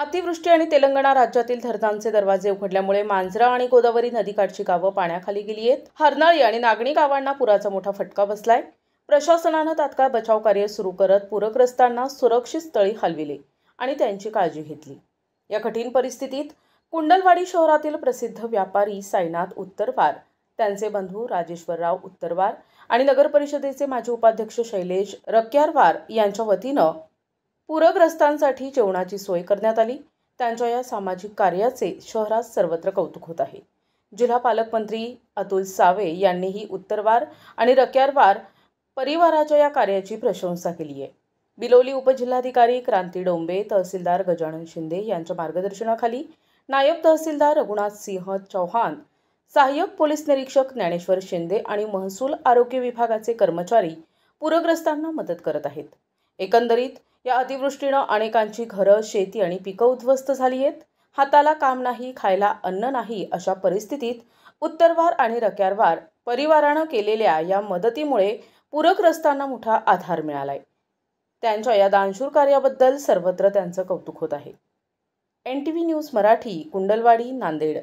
अतिवृष्टी आणि तेलंगणा राज्यातील धरणांचे दरवाजे उघडल्यामुळे मांजरा आणि गोदावरी नदीकाठची गावं पाण्याखाली गेली आहेत। हरनाळी आणि नागणी गावांना पुराचा मोठा फटका बसलाय। प्रशासनाने तात्काळ बचाव कार्य सुरू करत पूरग्रस्तांना सुरक्षित स्थळी हलविले आणि त्यांची काळजी घेतली। या कठीण परिस्थितीत कुंडलवाडी शहरातील प्रसिद्ध व्यापारी साईनाथ उत्तरवार, त्यांचे बंधू राजेश्वरराव उत्तरवार आणि नगर परिषदेचे माजी उपाध्यक्ष शैलेश रक्यारवार यांच्या वतीने पूरग्रस्तांसाठी जेवणाची सोय करण्यात आली। त्यांच्या या सामाजिक कार्याचे शहरात सर्वत्र कौतुक होत आहे। जिल्हा पालकमंत्री अतुल सावे यांनीही उत्तरवार आणि रक्यारवार परिवाराच्या या कार्याची प्रशंसा केली आहे। बिलोली उपजिल्हाधिकारी क्रांती डोंबे, तहसीलदार गजानन शिंदे यांच्या मार्गदर्शनाखाली नायब तहसीलदार रघुनाथ सिंह चौहान, सहाय्यक पोलीस निरीक्षक ज्ञानेश्वर शिंदे आणि महसूल आरोग्य विभागाचे कर्मचारी पूरग्रस्तांना मदत करत आहेत। एकंदरीत या अतिवृष्टीने अनेकांची घरं, शेती आणि पिकं उद्ध्वस्त झाली आहेत। हाताला काम नाही, खायला अन्न नाही अशा परिस्थितीत उत्तरवार आणि रक्यारवार परिवाराने केलेल्या या मदतीमुळे पूरग्रस्तांना मोठा आधार मिळालाय। त्यांच्या या दानशूर कार्याबद्दल सर्वत्र त्यांचं कौतुक होत आहे। NTV news Marathi, Kundalwadi, Nanded.